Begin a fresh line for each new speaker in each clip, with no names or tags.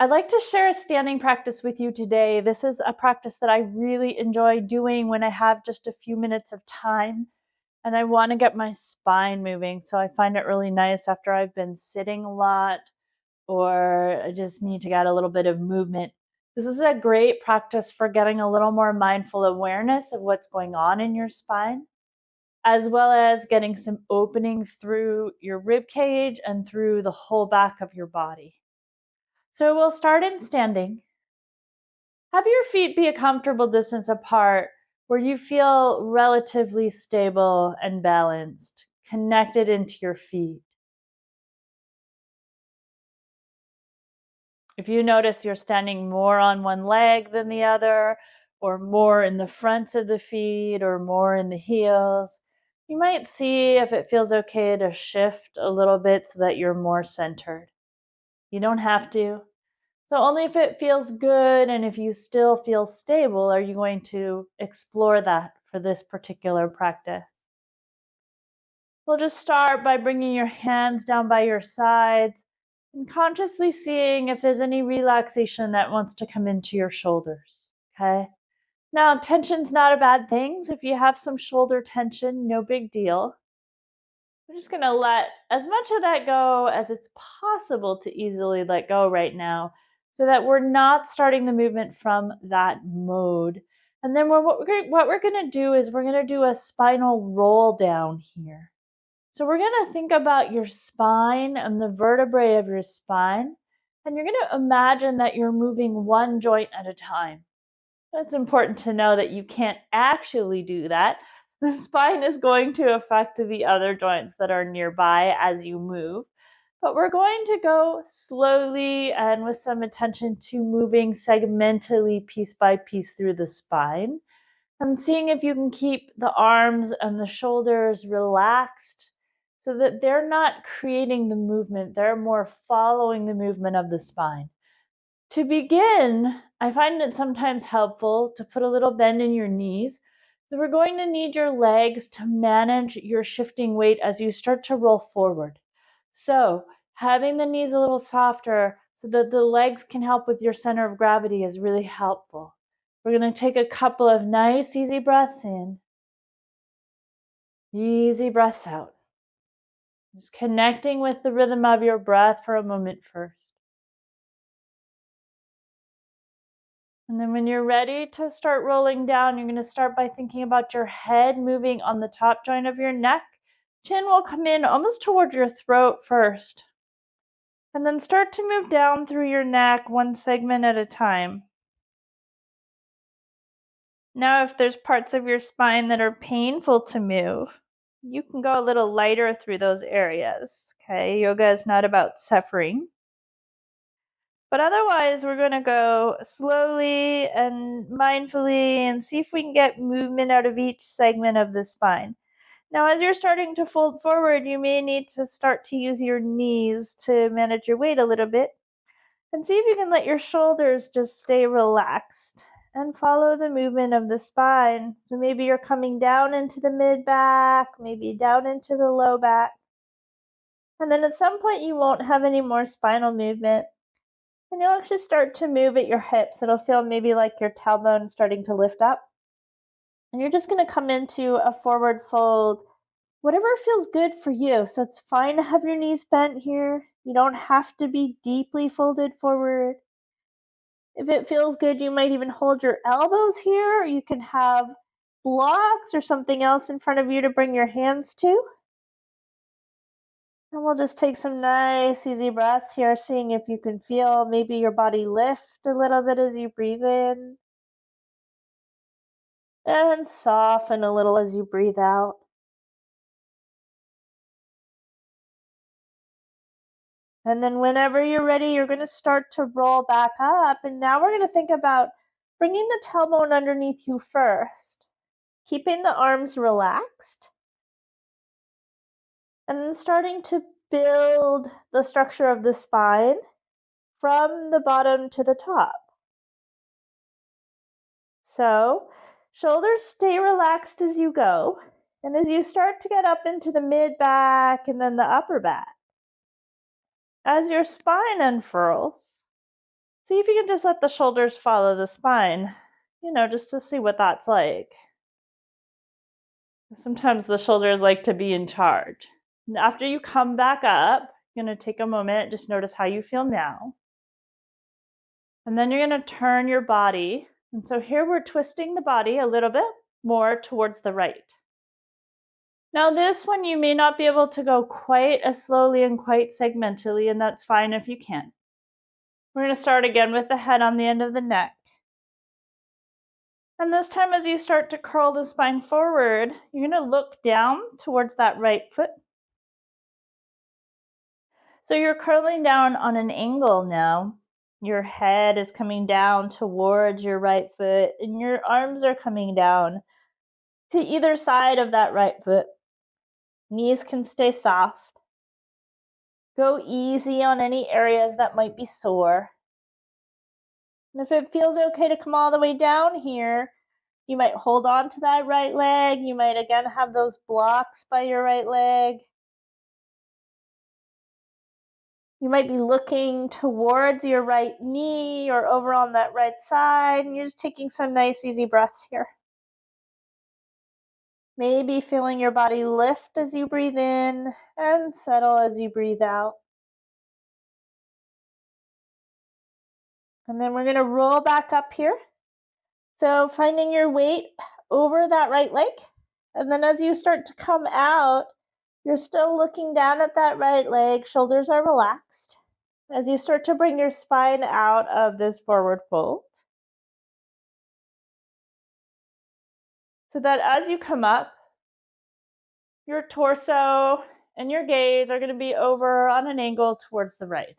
I'd like to share a standing practice with you today. This is a practice that I really enjoy doing when I have just a few minutes of time and I want to get my spine moving. So I find it really nice after I've been sitting a lot or I just need to get a little bit of movement. This is a great practice for getting a little more mindful awareness of what's going on in your spine, as well as getting some opening through your rib cage and through the whole back of your body. So we'll start in standing. Have your feet be a comfortable distance apart where you feel relatively stable and balanced, connected into your feet. If you notice you're standing more on one leg than the other, or more in the fronts of the feet, or more in the heels, you might see if it feels okay to shift a little bit so that you're more centered. You don't have to. So only if it feels good and if you still feel stable are you going to explore that for this particular practice. We'll just start by bringing your hands down by your sides and consciously seeing if there's any relaxation that wants to come into your shoulders. Okay. Now, tension's not a bad thing. So if you have some shoulder tension, no big deal. We're just going to let as much of that go as it's possible to easily let go right now so that we're not starting the movement from that mode. And then what we're going to do is we're going to do a spinal roll down here. So we're going to think about your spine and the vertebrae of your spine, and you're going to imagine that you're moving one joint at a time. It's important to know that you can't actually do that. The spine is going to affect the other joints that are nearby as you move. But we're going to go slowly and with some attention to moving segmentally piece by piece through the spine. And seeing if you can keep the arms and the shoulders relaxed so that they're not creating the movement, they're more following the movement of the spine. To begin, I find it sometimes helpful to put a little bend in your knees. So we're going to need your legs to manage your shifting weight as you start to roll forward. So having the knees a little softer so that the legs can help with your center of gravity is really helpful. We're going to take a couple of nice, easy breaths in. Easy breaths out. Just connecting with the rhythm of your breath for a moment first. And then when you're ready to start rolling down, you're going to start by thinking about your head moving on the top joint of your neck. Chin will come in almost toward your throat first. And then start to move down through your neck, one segment at a time. Now, if there's parts of your spine that are painful to move, you can go a little lighter through those areas. Okay, yoga is not about suffering. But otherwise, we're going to go slowly and mindfully and see if we can get movement out of each segment of the spine. Now, as you're starting to fold forward, you may need to start to use your knees to manage your weight a little bit. And see if you can let your shoulders just stay relaxed and follow the movement of the spine. So maybe you're coming down into the mid back, maybe down into the low back. And then at some point, you won't have any more spinal movement. And you'll actually start to move at your hips. It'll feel maybe like your tailbone starting to lift up. And you're just going to come into a forward fold, whatever feels good for you. So it's fine to have your knees bent here. You don't have to be deeply folded forward. If it feels good, you might even hold your elbows here. Or you can have blocks or something else in front of you to bring your hands to. And we'll just take some nice, easy breaths here, seeing if you can feel maybe your body lift a little bit as you breathe in. And soften a little as you breathe out. And then whenever you're ready, you're going to start to roll back up. And now we're going to think about bringing the tailbone underneath you first, keeping the arms relaxed, and then starting to build the structure of the spine from the bottom to the top. So shoulders stay relaxed as you go. And as you start to get up into the mid back and then the upper back, as your spine unfurls, See if you can just let the shoulders follow the spine, just to see what that's like. Sometimes the shoulders like to be in charge. And after you come back up, you're going to take a moment, just notice how you feel now. And then you're going to turn your body. And so here we're twisting the body a little bit more towards the right. Now this one you may not be able to go quite as slowly and quite segmentally, and that's fine if you can't. We're going to start again with the head on the end of the neck. And this time as you start to curl the spine forward, you're going to look down towards that right foot. So you're curling down on an angle now. Your head is coming down towards your right foot, and your arms are coming down to either side of that right foot. Knees can stay soft. Go easy on any areas that might be sore. And if it feels okay to come all the way down here, you might hold on to that right leg. You might again have those blocks by your right leg. You might be looking towards your right knee or over on that right side, and you're just taking some nice easy breaths here. Maybe feeling your body lift as you breathe in and settle as you breathe out. And then we're going to roll back up here. So finding your weight over that right leg. And then as you start to come out, you're still looking down at that right leg. Shoulders are relaxed. As you start to bring your spine out of this forward fold. So that as you come up, your torso and your gaze are going to be over on an angle towards the right.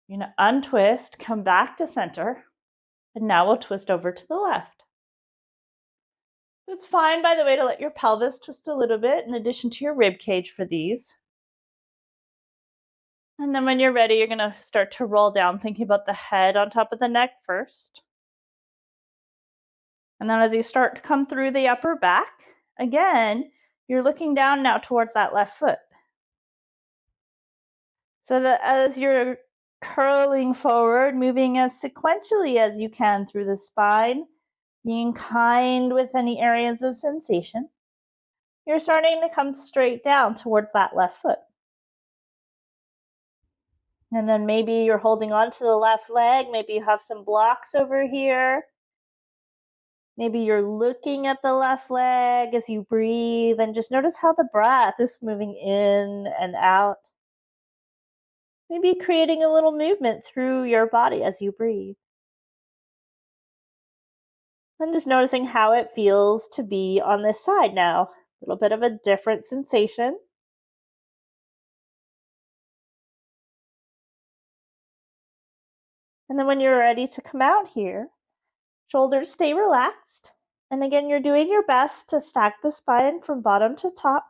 You're going to untwist, come back to center, and now we'll twist over to the left. It's fine, by the way, to let your pelvis twist a little bit in addition to your rib cage for these. And then when you're ready, you're going to start to roll down, thinking about the head on top of the neck first. And then as you start to come through the upper back, again, you're looking down now towards that left foot. So that as you're curling forward, moving as sequentially as you can through the spine, being kind with any areas of sensation, you're starting to come straight down towards that left foot. And then maybe you're holding on to the left leg. Maybe you have some blocks over here. Maybe you're looking at the left leg as you breathe, and just notice how the breath is moving in and out. Maybe creating a little movement through your body as you breathe. And just noticing how it feels to be on this side now. A little bit of a different sensation. And then when you're ready to come out here, shoulders stay relaxed. And again, you're doing your best to stack the spine from bottom to top.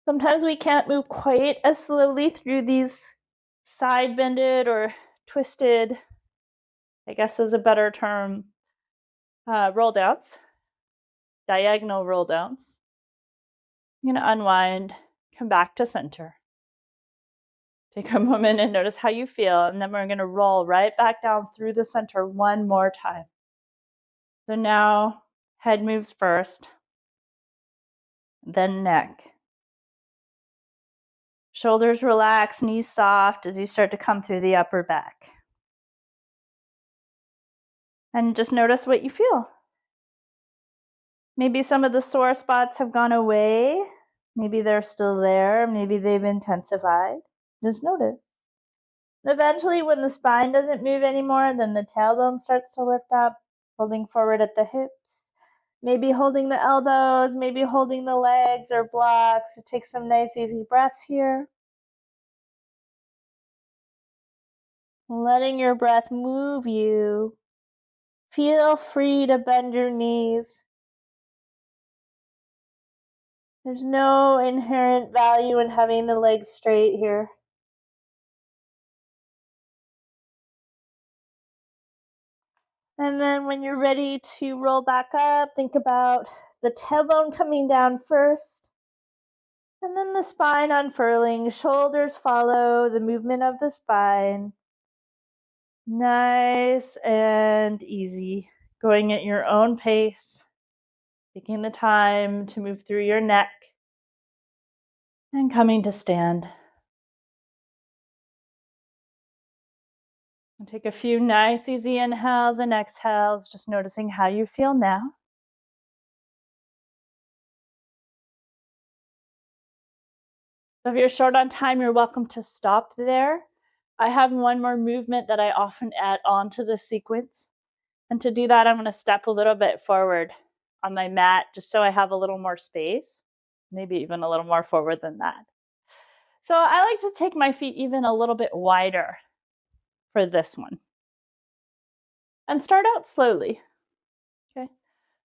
Sometimes we can't move quite as slowly through these side bended or twisted, I guess is a better term, roll downs, diagonal roll downs. I'm going to unwind, come back to center. Take a moment and notice how you feel, and then we're going to roll right back down through the center one more time. So now head moves first, then neck. Shoulders relax, knees soft as you start to come through the upper back. And just notice what you feel. Maybe some of the sore spots have gone away. Maybe they're still there. Maybe they've intensified. Just notice. Eventually, when the spine doesn't move anymore, then the tailbone starts to lift up, holding forward at the hips. Maybe holding the elbows, maybe holding the legs or blocks. So take some nice easy breaths here. Letting your breath move you. Feel free to bend your knees. There's no inherent value in having the legs straight here. And then when you're ready to roll back up, think about the tailbone coming down first. And then the spine unfurling, shoulders follow the movement of the spine. Nice and easy, going at your own pace, taking the time to move through your neck and coming to stand. And take a few nice, easy inhales and exhales, just noticing how you feel now. So if you're short on time, you're welcome to stop there. I have one more movement that I often add on to the sequence. And to do that, I'm going to step a little bit forward on my mat just so I have a little more space, maybe even a little more forward than that. So I like to take my feet even a little bit wider for this one. And start out slowly. Okay.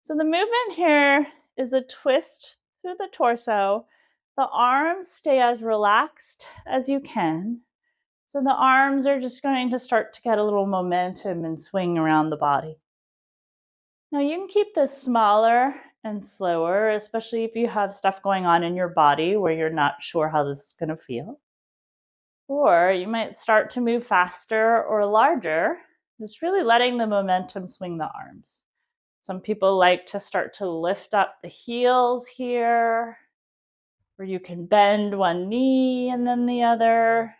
So the movement here is a twist through the torso. The arms stay as relaxed as you can. So the arms are just going to start to get a little momentum and swing around the body. Now you can keep this smaller and slower, especially if you have stuff going on in your body where you're not sure how this is going to feel. Or you might start to move faster or larger, just really letting the momentum swing the arms. Some people like to start to lift up the heels here, or you can bend one knee and then the other.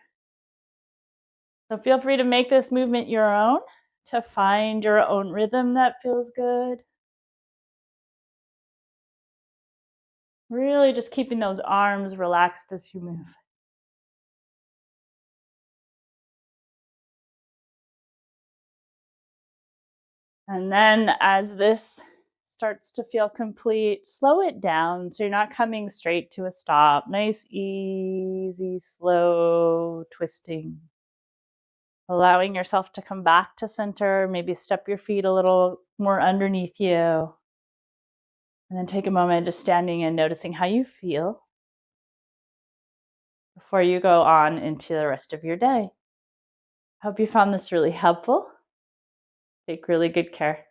So feel free to make this movement your own, to find your own rhythm that feels good. Really just keeping those arms relaxed as you move. And then as this starts to feel complete, slow it down so you're not coming straight to a stop. Nice, easy, slow twisting. Allowing yourself to come back to center, maybe step your feet a little more underneath you. And then take a moment just standing and noticing how you feel before you go on into the rest of your day. Hope you found this really helpful. Take really good care.